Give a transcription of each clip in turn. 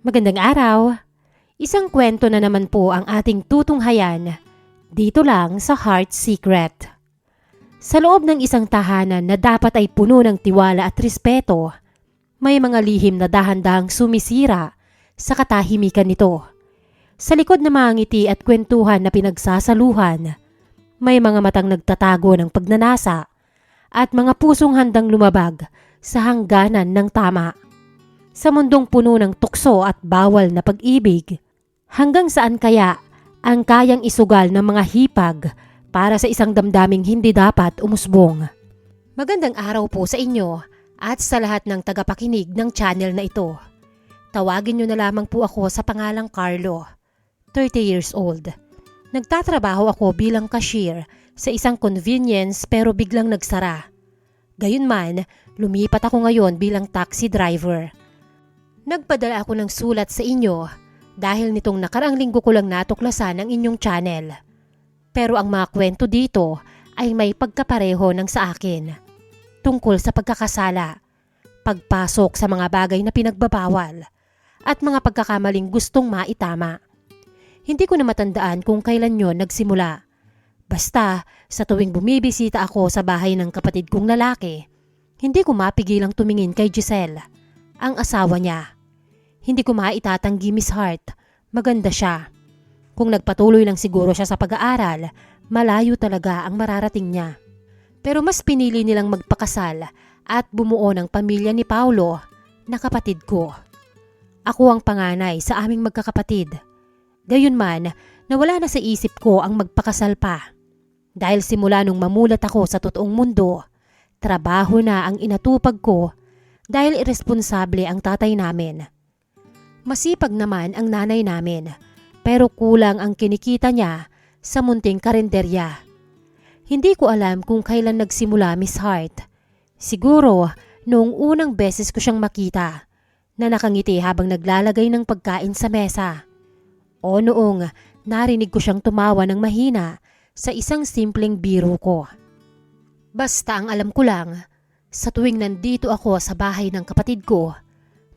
Magandang araw! Isang kwento na naman po ang ating tutunghayan dito lang sa Heart Secret. Sa loob ng isang tahanan na dapat ay puno ng tiwala at respeto, may mga lihim na dahan-dahang sumisira sa katahimikan nito. Sa likod ng mga ngiti at kwentuhan na pinagsasaluhan, may mga matang nagtatago ng pagnanasa at mga pusong handang lumabag sa hangganan ng tama. Sa mundong puno ng tukso at bawal na pag-ibig, hanggang saan kaya ang kayang isugal ng mga hipag para sa isang damdaming hindi dapat umusbong? Magandang araw po sa inyo at sa lahat ng tagapakinig ng channel na ito. Tawagin niyo na lamang po ako sa pangalang Carlo, 30 years old. Nagtatrabaho ako bilang cashier sa isang convenience pero biglang nagsara. Gayunman, lumipat ako ngayon bilang taxi driver. Nagpadala ako ng sulat sa inyo dahil nitong nakaraang linggo ko lang natuklasan ang inyong channel. Pero ang mga kwento dito ay may pagkapareho ng sa akin. Tungkol sa pagkakasala, pagpasok sa mga bagay na pinagbabawal, at mga pagkakamaling gustong maitama. Hindi ko na matandaan kung kailan yon nagsimula. Basta sa tuwing bumibisita ako sa bahay ng kapatid kong lalaki, hindi ko mapigilang tumingin kay Giselle, ang asawa niya. Hindi ko maitatanggi, Miss Hart, maganda siya. Kung nagpatuloy lang siguro siya sa pag-aaral, malayo talaga ang mararating niya. Pero mas pinili nilang magpakasal at bumuo ng pamilya ni Paulo na kapatid ko. Ako ang panganay sa aming magkakapatid. Gayunman, nawala na sa isip ko ang magpakasal pa. Dahil simula nung mamulat ako sa totoong mundo, trabaho na ang inatupag ko dahil irresponsable ang tatay namin. Masipag naman ang nanay namin, pero kulang ang kinikita niya sa munting karinderya. Hindi ko alam kung kailan nagsimula, Miss Hart. Siguro noong unang beses ko siyang makita na nakangiti habang naglalagay ng pagkain sa mesa. O noong narinig ko siyang tumawa ng mahina sa isang simpleng biro ko. Basta ang alam ko lang, sa tuwing nandito ako sa bahay ng kapatid ko,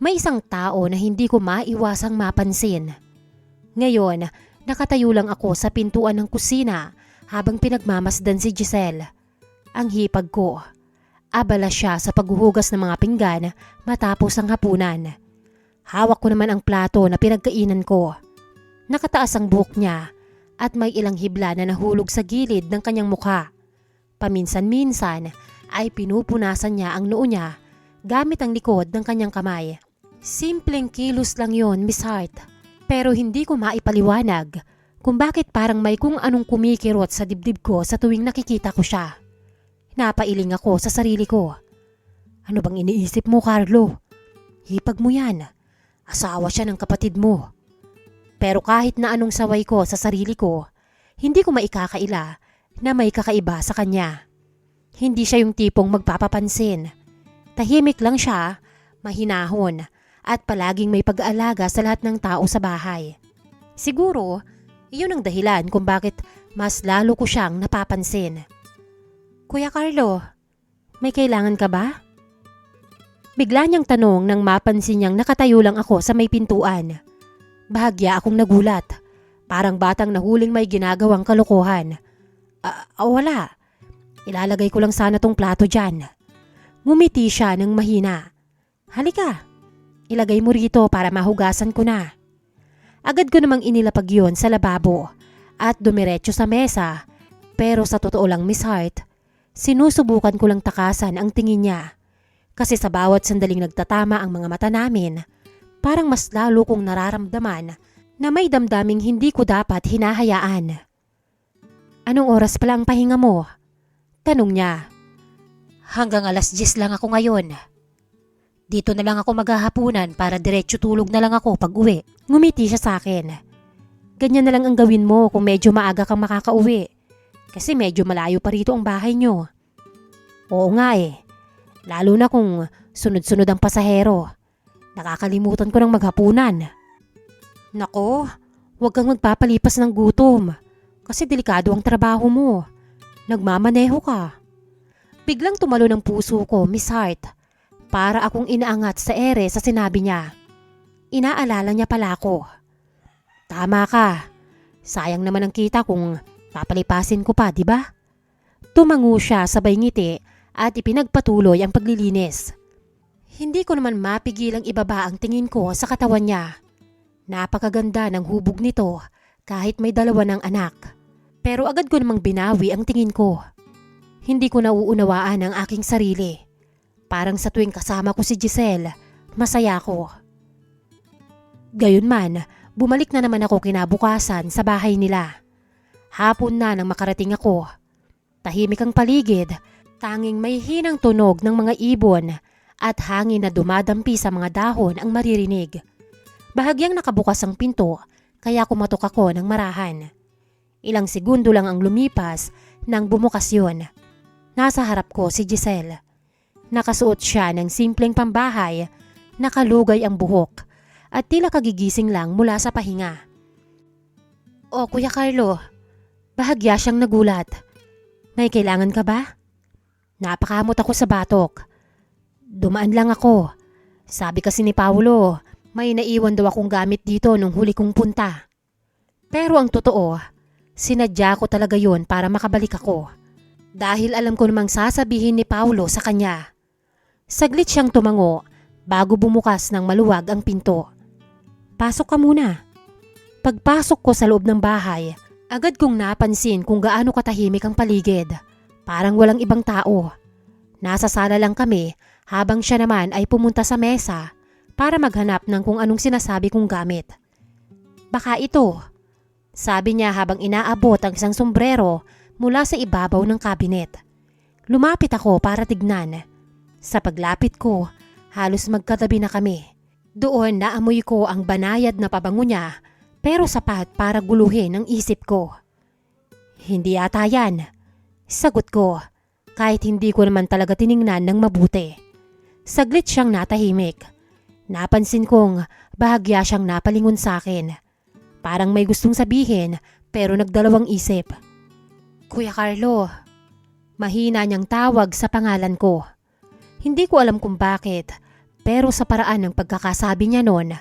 may isang tao na hindi ko maiwasang mapansin. Ngayon, nakatayo lang ako sa pintuan ng kusina habang pinagmamasdan si Giselle. Ang hipag ko. Abala siya sa paghuhugas ng mga pinggan matapos ang hapunan. Hawak ko naman ang plato na pinagkainan ko. Nakataas ang buhok niya at may ilang hibla na nahulog sa gilid ng kanyang mukha. Paminsan-minsan ay pinupunasan niya ang noo niya gamit ang likod ng kanyang kamay. Simpleng kilos lang yon, Miss Hart, pero hindi ko maipaliwanag kung bakit parang may kung anong kumikirot sa dibdib ko sa tuwing nakikita ko siya. Napailing ako sa sarili ko. Ano bang iniisip mo, Carlo? Hipag mo yan. Asawa siya ng kapatid mo. Pero kahit na anong saway ko sa sarili ko, hindi ko maikakaila na may kakaiba sa kanya. Hindi siya yung tipong magpapapansin. Tahimik lang siya, mahinahon, at palaging may pag-aalaga sa lahat ng tao sa bahay. Siguro, iyon ang dahilan kung bakit mas lalo ko siyang napapansin. Kuya Carlo, may kailangan ka ba? Bigla niyang tanong nang mapansin niyang nakatayo lang ako sa may pintuan. Bahagya akong nagulat, parang batang nahuling may ginagawang kalokohan. Wala. Ilalagay ko lang sana tong plato dyan. Ngumiti siya ng mahina. Halika, ilagay mo rito para mahugasan ko na. Agad ko namang inilapag yon sa lababo at dumiretso sa mesa. Pero sa totoo lang, Miss Hart, sinusubukan ko lang takasan ang tingin niya. Kasi sa bawat sandaling nagtatama ang mga mata namin, parang mas lalo kong nararamdaman na may damdaming hindi ko dapat hinahayaan. Anong oras pala ang pahinga mo? Tanong niya. Hanggang 10:00 lang ako ngayon. Dito na lang ako maghahapunan para diretso tulog na lang ako pag uwi. Ngumiti siya sa akin. Ganyan na lang ang gawin mo kung medyo maaga kang makakauwi. Kasi medyo malayo pa rito ang bahay niyo. Oo nga eh. Lalo na kung sunod-sunod ang pasahero. Nakakalimutan ko ng maghapunan. Nako, huwag kang magpapalipas ng gutom. Kasi delikado ang trabaho mo. Nagmamaneho ka. Biglang tumalo ng puso ko, Miss Hart. Para akong inaangat sa ere sa sinabi niya. Inaalala niya pala ako. Tama ka. Sayang naman ang kita kung papalipasin ko pa, di ba? Tumango siya sabay ngiti at ipinagpatuloy ang paglilinis. Hindi ko naman mapigilang ibaba ang tingin ko sa katawan niya. Napakaganda ng hubog nito kahit may dalawa ng anak. Pero agad ko namang binawi ang tingin ko. Hindi ko nauunawaan ang aking sarili. Parang sa tuwing kasama ko si Giselle, masaya ko. Gayunman, bumalik na naman ako kinabukasan sa bahay nila. Hapon na nang makarating ako. Tahimik ang paligid, tanging may hinang tunog ng mga ibon at hangin na dumadampi sa mga dahon ang maririnig. Bahagyang nakabukas ang pinto, kaya kumatok ako ng marahan. Ilang segundo lang ang lumipas nang bumukas yun. Nasa harap ko si Giselle. Nakasuot siya ng simpleng pambahay, nakalugay ang buhok at tila kagigising lang mula sa pahinga. "O Kuya Carlo," bahagya siyang nagulat. "May kailangan ka ba?" Napakamot ako sa batok. "Dumaan lang ako. Sabi kasi ni Paulo, may naiwan daw akong gamit dito nung huli kong punta." Pero ang totoo, sinadya ko talaga yun para makabalik ako. Dahil alam ko namang sasabihin ni Paulo sa kanya. Saglit siyang tumango bago bumukas ng maluwag ang pinto. "Pasok ka muna." Pagpasok ko sa loob ng bahay, agad kong napansin kung gaano katahimik ang paligid. Parang walang ibang tao. Nasa sala lang kami habang siya naman ay pumunta sa mesa para maghanap ng kung anong sinasabi kong gamit. "Baka ito," sabi niya habang inaabot ang isang sombrero mula sa ibabaw ng kabinet. Lumapit ako para tignan. Sa paglapit ko, halos magkatabi na kami. Doon naamoy ko ang banayad na pabango niya pero sapat para guluhin ang isip ko. "Hindi ata yan," sagot ko kahit hindi ko naman talaga tiningnan ng mabuti. Saglit siyang natahimik. Napansin kong bahagya siyang napalingon sa akin. Parang may gustong sabihin pero nagdalawang isip. "Kuya Carlo." Mahina niyang tawag sa pangalan ko. Hindi ko alam kung bakit, pero sa paraan ng pagkakasabi niya noon,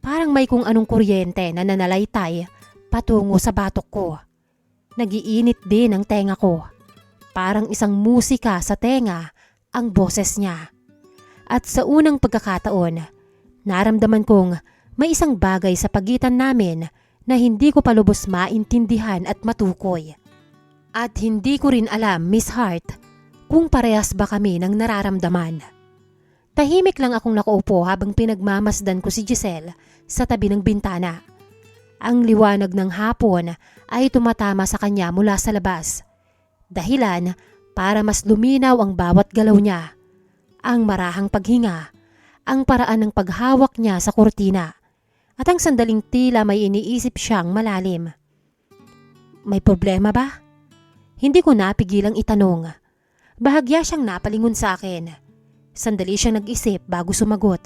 parang may kung anong kuryente na nanalaitay patungo sa batok ko. Nagiinit din ang tenga ko. Parang isang musika sa tenga ang boses niya. At sa unang pagkakataon, naramdaman kong may isang bagay sa pagitan namin na hindi ko palubos maintindihan at matukoy. At hindi ko rin alam, Miss Hart, kung parehas ba kami ng nararamdaman. Tahimik lang akong nakaupo habang pinagmamasdan ko si Giselle sa tabi ng bintana. Ang liwanag ng hapon ay tumatama sa kanya mula sa labas. Dahilan para mas luminaw ang bawat galaw niya. Ang marahang paghinga, ang paraan ng paghawak niya sa kurtina, at ang sandaling tila may iniisip siyang malalim. "May problema ba?" Hindi ko napigilang itanong. Bahagya siyang napalingon sa akin. Sandali siyang nag-isip bago sumagot.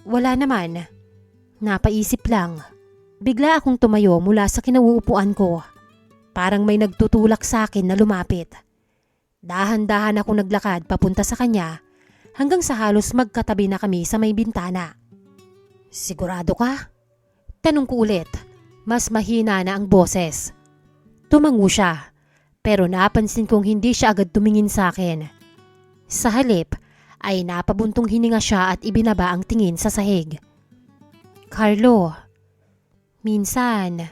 "Wala naman. Napaisip lang." Bigla akong tumayo mula sa kinauupuan ko. Parang may nagtutulak sa akin na lumapit. Dahan-dahan akong naglakad papunta sa kanya hanggang sa halos magkatabi na kami sa may bintana. "Sigurado ka?" Tanong ko ulit. Mas mahina na ang boses. Tumango siya. Pero napansin kong hindi siya agad tumingin sa akin. Sa halip ay napabuntong hininga siya at ibinaba ang tingin sa sahig. "Carlo, minsan,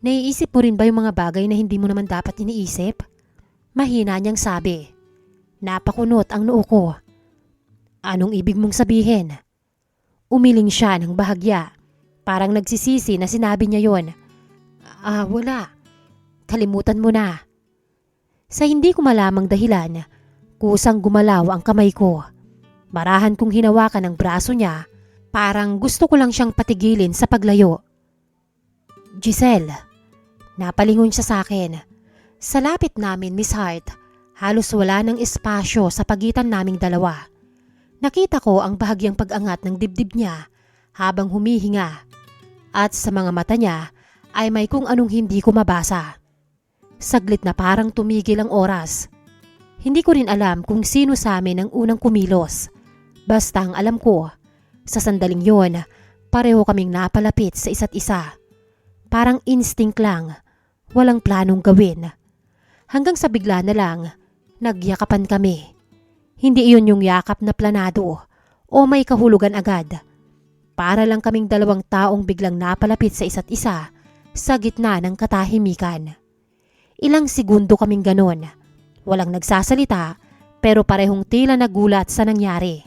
naiisip mo rin ba yung mga bagay na hindi mo naman dapat iniisip?" Mahina niyang sabi. Napakunot ang noo ko. "Anong ibig mong sabihin?" Umiling siya ng bahagya. Parang nagsisisi na sinabi niya yon. Wala. Kalimutan mo na." Sa hindi ko malamang dahilan, kusang gumalaw ang kamay ko. Marahan kong hinawakan ang braso niya, parang gusto ko lang siyang patigilin sa paglayo. "Giselle." Napalingon siya sa akin. Sa lapit namin, Miss Hart, halos wala ng espasyo sa pagitan naming dalawa. Nakita ko ang bahagyang pag-angat ng dibdib niya habang humihinga, at sa mga mata niya ay may kung anong hindi ko mabasa. Saglit na parang tumigil ang oras. Hindi ko rin alam kung sino sa amin ang unang kumilos. Basta ang alam ko, Sa sandaling yon, pareho kaming napalapit sa isa't isa. Parang instinct lang, walang planong gawin. Hanggang sa bigla na lang, nagyakapan kami. Hindi iyon yung yakap na planado o may kahulugan agad. Para lang kaming dalawang taong biglang napalapit sa isa't isa sa gitna ng katahimikan. Ilang segundo kaming ganon. Walang nagsasalita pero parehong tila nagulat sa nangyari.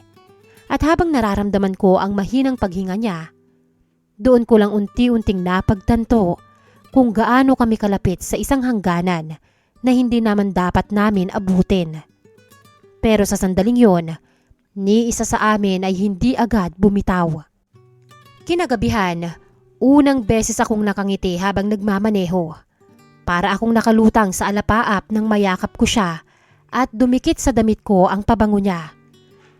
At habang nararamdaman ko ang mahinang paghinga niya, doon ko lang unti-unting napagtanto kung gaano kami kalapit sa isang hangganan na hindi naman dapat namin abutin. Pero sa sandaling yon, ni isa sa amin ay hindi agad bumitaw. Kinagabihan, unang beses akong nakangiti habang nagmamaneho. Para akong nakalutang sa alapaap nang mayakap ko siya at dumikit sa damit ko ang pabango niya.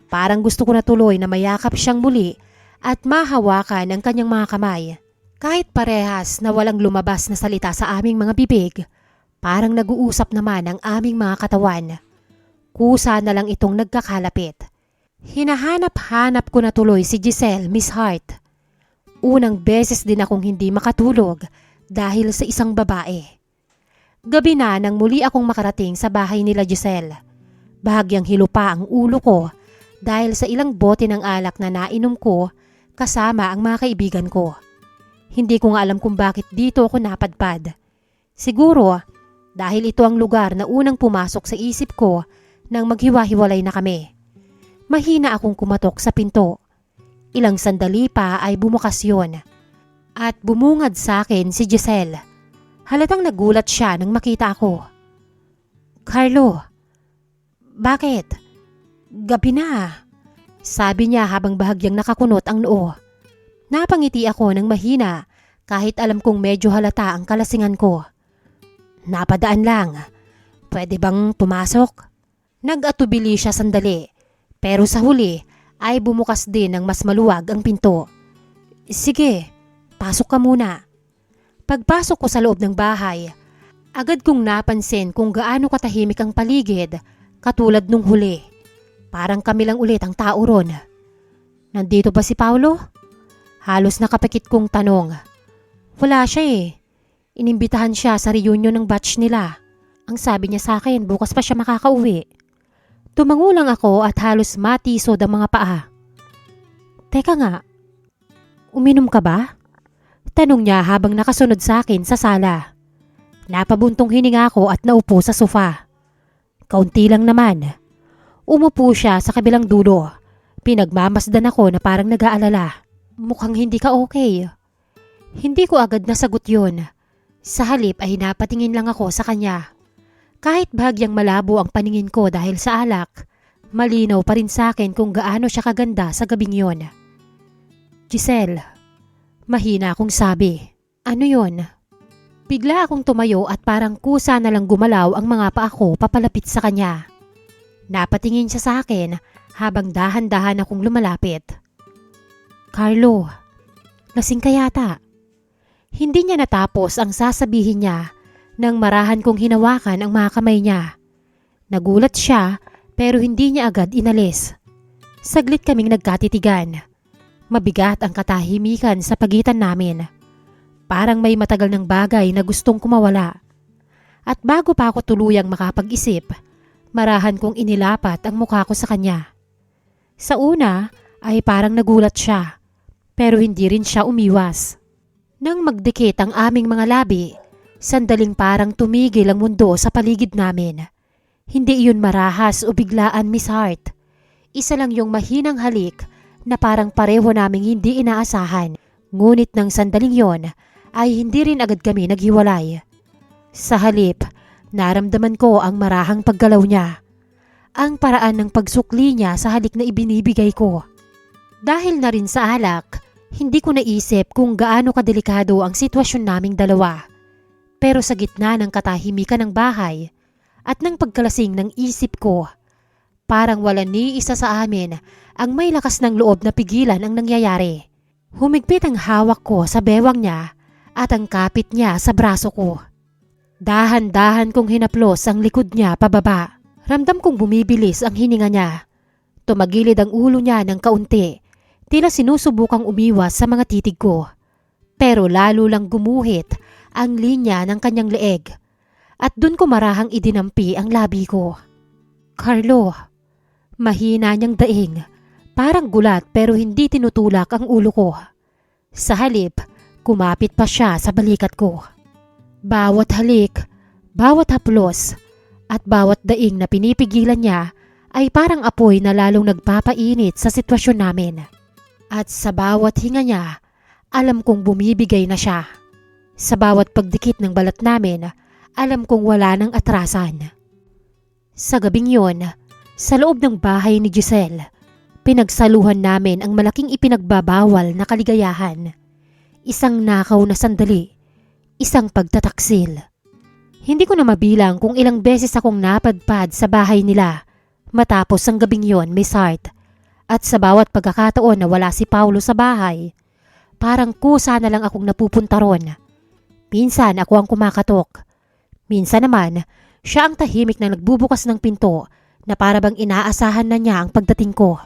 Parang gusto ko na tuloy na mayakap siyang muli at mahawakan ang kanyang mga kamay. Kahit parehas na walang lumabas na salita sa aming mga bibig, parang nag-uusap naman ang aming mga katawan. Kusa na lang itong nagkakalapit. Hinahanap-hanap ko na tuloy si Giselle, Miss Hart. Unang beses din akong hindi makatulog dahil sa isang babae. Gabi na nang muli akong makarating sa bahay nila Giselle. Bahagyang hilo pa ang ulo ko dahil sa ilang bote ng alak na nainom ko kasama ang mga kaibigan ko. Hindi ko nga alam kung bakit dito ako napadpad. Siguro dahil ito ang lugar na unang pumasok sa isip ko nang maghiwa-hiwalay na kami. Mahina akong kumatok sa pinto. Ilang sandali pa ay bumukas yun. At bumungad sa akin si Giselle. Halatang nagulat siya nang makita ako. "Carlo, bakit? Gabi na," sabi niya habang bahagyang nakakunot ang noo. Napangiti ako ng mahina kahit alam kong medyo halata ang kalasingan ko. "Napadaan lang. Pwede bang pumasok?" Nag-atubili siya sandali, pero sa huli ay bumukas din ng mas maluwag ang pinto. "Sige, pasok ka muna." Pagpasok ko sa loob ng bahay, agad kong napansin kung gaano katahimik ang paligid katulad nung huli. Parang kami lang ulit ang tao ron. "Nandito ba si Paulo?" Halos nakapikit kong tanong. "Wala siya eh. Inimbitahan siya sa reunion ng batch nila. Ang sabi niya sa akin bukas pa siya makakauwi." Tumango lang ako at halos matisod ang mga paa. "Teka nga, uminom ka ba?" Tanong niya habang nakasunod sa akin sa sala. Napabuntong hininga ako at naupo sa sofa. Kaunti lang naman. Umupo siya sa kabilang dulo. Pinagmamasdan ako na parang nag-aalala. "Mukhang hindi ka okay." Hindi ko agad nasagot yun. Sa halip ay napatingin lang ako sa kanya. Kahit bahagyang malabo ang paningin ko dahil sa alak, malinaw pa rin sa akin kung gaano siya kaganda sa gabing yon. "Giselle," mahina akong sabi. "Ano yon?" Bigla akong tumayo at parang kusa na lang gumalaw ang mga paa ko papalapit sa kanya. Napatingin siya sa akin habang dahan-dahan akong lumalapit. "Carlo, lasing ka yata." Hindi niya natapos ang sasabihin niya nang marahan kong hinawakan ang mga kamay niya. Nagulat siya pero hindi niya agad inalis. Saglit kaming nagkatitigan. Mabigat ang katahimikan sa pagitan namin. Parang may matagal ng bagay na gustong kumawala. At bago pa ako tuluyang makapag-isip, marahan kong inilapat ang mukha ko sa kanya. Sa una ay parang nagulat siya, pero hindi rin siya umiwas. Nang magdikit ang aming mga labi, sandaling parang tumigil ang mundo sa paligid namin. Hindi iyon marahas o biglaan, Miss Hart. Isa lang yung mahinang halik na parang pareho naming hindi inaasahan. Ngunit ng sandaling yon ay hindi rin agad kami naghiwalay. Sa halip, naramdaman ko ang marahang paggalaw niya. Ang paraan ng pagsukli niya sa halik na ibinibigay ko. Dahil na rin sa alak, hindi ko naisip kung gaano kadelikado ang sitwasyon naming dalawa. Pero sa gitna ng katahimikan ng bahay at ng pagkalasing ng isip ko, parang wala ni isa sa amin ang may lakas ng loob na pigilan ang nangyayari. Humigpit ang hawak ko sa bewang niya at ang kapit niya sa braso ko. Dahan-dahan kong hinaplos ang likod niya pababa. Ramdam kong bumibilis ang hininga niya. Tumagilid ang ulo niya ng kaunti, Tila sinusubukang umiwas sa mga titig ko. Pero lalo lang gumuhit ang linya ng kanyang leeg at dun ko marahang idinampi ang labi ko. Carlo, mahina niyang daing. Parang gulat pero hindi tinutulak ang ulo ko. Sa halip, kumapit pa siya sa balikat ko. Bawat halik, bawat haplos, at bawat daing na pinipigilan niya ay parang apoy na lalong nagpapainit sa sitwasyon namin. At sa bawat hinga niya, alam kong bumibigay na siya. Sa bawat pagdikit ng balat namin, alam kong wala nang atrasan. Sa gabing yon, sa loob ng bahay ni Giselle, pinagsaluhan namin ang malaking ipinagbabawal na kaligayahan. Isang nakaw na sandali, isang pagtataksil. Hindi ko na mabilang kung ilang beses akong napadpad sa bahay nila matapos ang gabing yon, Miss Hart. At sa bawat pagkakataon na wala si Paulo sa bahay, parang kusa na lang akong napupunta ron. Minsan ako ang kumakatok. Minsan naman, siya ang tahimik na nagbubukas ng pinto na para bang inaasahan na niya ang pagdating ko.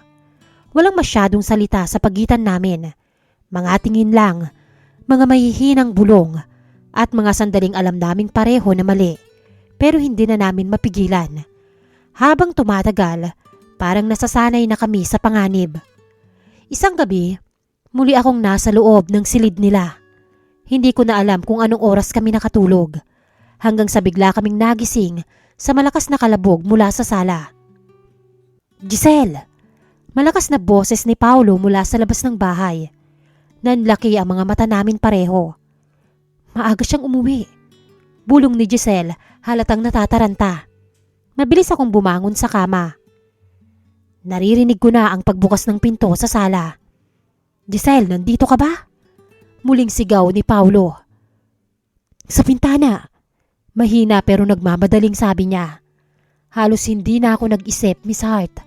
Walang masyadong salita sa pagitan namin. Mga tingin lang, mga mahihinang bulong, at mga sandaling alam namin pareho na mali, pero hindi na namin mapigilan. Habang tumatagal, parang nasasanay na kami sa panganib. Isang gabi, muli akong nasa loob ng silid nila. Hindi ko na alam kung anong oras kami nakatulog, hanggang sa bigla kaming nagising sa malakas na kalabog mula sa sala. Giselle! Malakas na boses ni Paulo mula sa labas ng bahay. Nanlaki ang mga mata namin pareho. Maaga siyang umuwi. Bulong ni Giselle, halatang natataranta. Mabilis akong bumangon sa kama. Naririnig ko na ang pagbukas ng pinto sa sala. Giselle, nandito ka ba? Muling sigaw ni Paulo. Sa pintana. Mahina pero nagmamadaling sabi niya. Halos hindi na ako nag-isip, Miss Hart.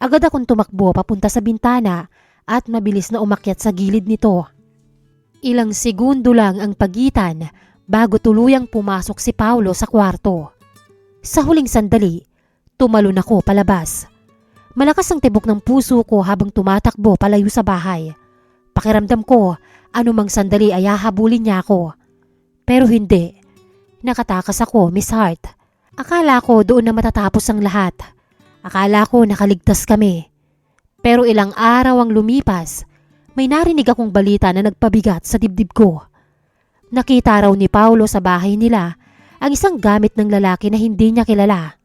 Agad akong tumakbo papunta sa bintana at mabilis na umakyat sa gilid nito. Ilang segundo lang ang pagitan bago tuluyang pumasok si Paulo sa kwarto. Sa huling sandali, tumalon ako palabas. Malakas ang tibok ng puso ko habang tumatakbo palayo sa bahay. Pakiramdam ko, anumang sandali ay hahabulin niya ako. Pero hindi. Nakatakas ako, Miss Hart. Akala ko doon na matatapos ang lahat. Akala ko nakaligtas kami. Pero ilang araw ang lumipas, may narinig akong balita na nagpabigat sa dibdib ko. Nakita raw ni Paulo sa bahay nila ang isang gamit ng lalaki na hindi niya kilala.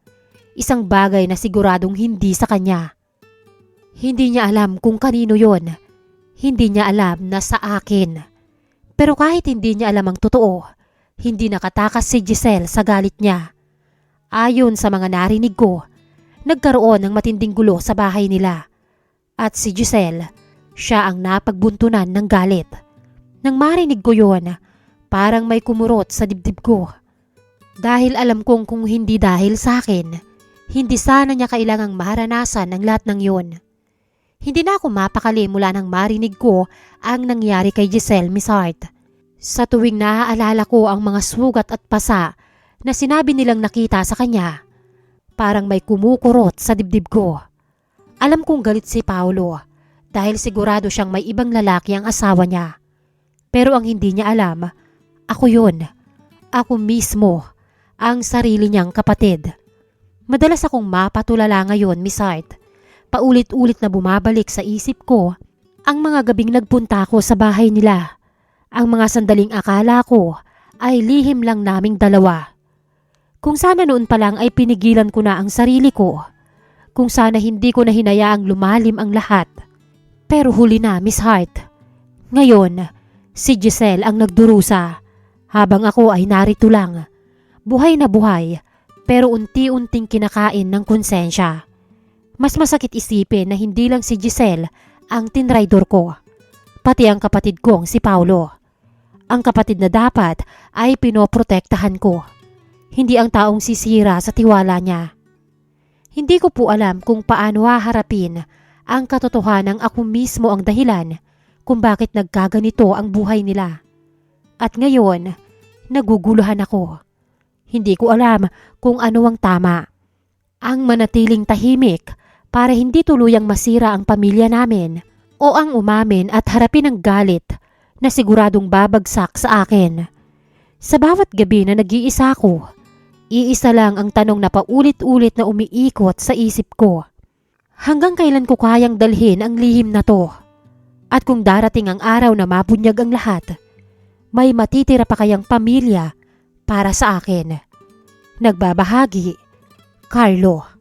Isang bagay na siguradong hindi sa kanya. Hindi niya alam kung kanino yon. Hindi niya alam na sa akin. Pero kahit hindi niya alam ang totoo, hindi nakatakas si Giselle sa galit niya. Ayon sa mga narinig ko, nagkaroon ng matinding gulo sa bahay nila. At si Giselle, siya ang napagbuntunan ng galit. Nang marinig ko yon, parang may kumurot sa dibdib ko. Dahil alam kong kung hindi dahil sa akin, hindi sana niya kailangang maranasan ang lahat ng yon. Hindi na ako mapakali mula nang marinig ko ang nangyari kay Giselle, Miss Hart. Sa tuwing naaalala ko ang mga sugat at pasa na sinabi nilang nakita sa kanya, parang may kumukurot sa dibdib ko. Alam kong galit si Paulo dahil sigurado siyang may ibang lalaki ang asawa niya. Pero ang hindi niya alam, ako yun. Ako mismo, ang sarili niyang kapatid. Madalas akong mapatulala ngayon, Miss Hart. Paulit-ulit na bumabalik sa isip ko ang mga gabing nagpunta ko sa bahay nila. Ang mga sandaling akala ko ay lihim lang naming dalawa. Kung sana noon pa lang ay pinigilan ko na ang sarili ko. Kung sana hindi ko na hinayaang lumalim ang lahat. Pero huli na, Miss Hart. Ngayon, si Giselle ang nagdurusa. Habang ako ay narito lang. Buhay na buhay, pero unti-unting kinakain ng konsensya. Mas masakit isipin na hindi lang si Giselle ang tinraidor ko. Pati ang kapatid kong si Paulo. Ang kapatid na dapat ay pinoprotektahan ko. Hindi ang taong sisira sa tiwala niya. Hindi ko po alam kung paano haharapin ang katotohanang ako mismo ang dahilan kung bakit nagkaganito ang buhay nila. At ngayon, naguguluhan ako. Hindi ko alam kung ano ang tama. Ang manatiling tahimik para hindi tuluyang masira ang pamilya namin o ang umamin at harapin ang galit na siguradong babagsak sa akin. Sa bawat gabi na nag-iisa ako, iisa lang ang tanong na paulit-ulit na umiikot sa isip ko. Hanggang kailan ko kayang dalhin ang lihim na to? At kung darating ang araw na mabunyag ang lahat, may matitira pa kayang pamilya para sa akin? Nagbabahagi, Carlo.